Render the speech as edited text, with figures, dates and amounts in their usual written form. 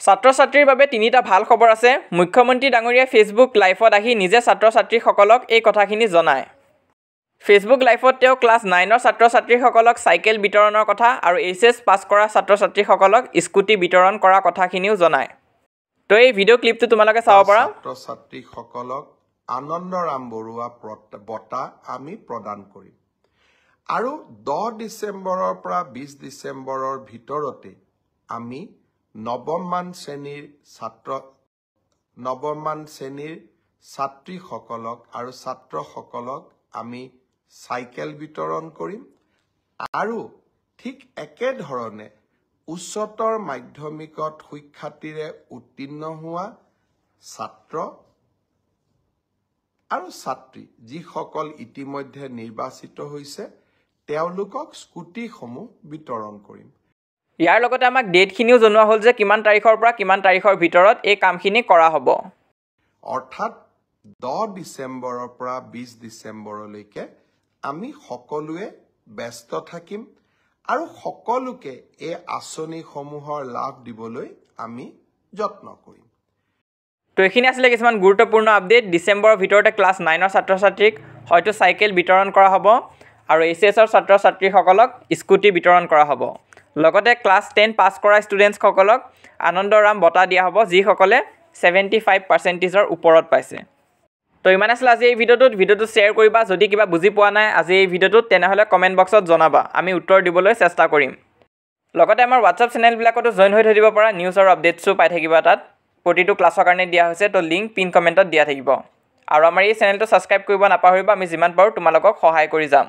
ছাত্ৰ-ছাত্ৰীৰ বাবে তিনিটা ভাল খবৰ আছে। মুখ্যমন্ত্ৰী ডাঙৰীয়াই ফেচবুক লাইভত আহি নিজে ছাত্ৰ-ছাত্ৰীসকলক এই কথাখিনি জনায়। ফেচবুক লাইভত তেওঁ ক্লাছ 9ৰ ছাত্ৰ-ছাত্ৰীসকলক চাইকেল বিতৰণৰ কথা আৰু এইচএছ পাছ কৰা ছাত্ৰ-ছাত্ৰীসকলক স্কুটি বিতৰণ কৰা কথাখিনিও জনায়। তো এই ভিডিঅ' ক্লিপটো তোমালোকে চাব পাৰা। ছাত্ৰ-ছাত্ৰীসকলক আনন্দৰাম বৰুৱা বঁটা আমি প্ৰদান কৰিম আৰু 10 ডিচেম্বৰৰ পৰা 20 ডিচেম্বৰৰ ভিতৰতে আমি নৱমমান শ্ৰেণীৰ ছাত্ৰীসকলক আৰু ছাত্ৰসকলক আমি চাইকেল বিতৰণ কৰিম আৰু ঠিক একেধৰণে উচ্চতৰ মাধ্যমিকত সুখ্যাতিৰে উত্তীৰ্ণ হোৱা ছাত্ৰ আৰু ছাত্ৰী যিসকল ইতিমধ্যে নিৰ্বাচিত হৈছে তেওঁলোকক স্কুটিসমূহ বিতৰণ কৰিম। ইয়াৰ লগতে আমাক ডেটখিনিও জনোৱা হ'ল যে কিমান তাৰিখৰ পৰা কিমান তাৰিখৰ ভিতৰত এই কামখিনি কৰা হ'ব। অৰ্থাৎ 10 ডিচেম্বৰৰ পৰা 20 ডিচেম্বৰলৈকে আমি সকলোৱে ব্যস্ত থাকিম আৰু সকলোকে এই আঁচনিসমূহৰ লাভ দিবলৈ আমি যত্ন কৰিম। তো এইখিনি আছিলে কিছুমান গুৰুত্বপূৰ্ণ আপডেট। ডিচেম্বৰৰ ভিতৰতে ক্লাছ 9ৰ ছাত্ৰ-ছাত্ৰীক হয়তো চাইকেল বিতৰণ কৰা হ'ব আৰু এইচএছৰ ছাত্ৰ-ছাত্ৰীসকলক স্কুটি বিতৰণ কৰা হ'ব। লগতে ক্লাছ 10 পাছ কৰা ষ্টুডেণ্টসকলক আনন্দৰাম বঁটা দিয়া হ'ব যিসকলে 75%ৰ ওপৰত পাইছে। তো ইমান আছিলে আজি এই ভিডিঅ'টো শ্বেয়াৰ কৰিবা। যদি কিবা বুজি পোৱা নাই আজি এই ভিডিঅ'টোত তেনেহ'লে কমেণ্ট বক্সত জনাবা, আমি উত্তৰ দিবলৈ চেষ্টা কৰিম। লগতে আমাৰ হোৱাটছআপ চেনেলবিলাকতো জইন হৈ থাকিব পৰা, নিউজ আৰু আপডেটছো পাই থাকিবা তাত। প্ৰতিটো ক্লাছৰ কাৰণে দিয়া হৈছে, তো লিংক পিন কমেণ্টত দিয়া থাকিব। আৰু আমাৰ এই চেনেলটো ছাবস্ক্ৰাইব কৰিব নাপাহৰিবা, আমি যিমান পাৰোঁ তোমালোকক সহায় কৰি যাম।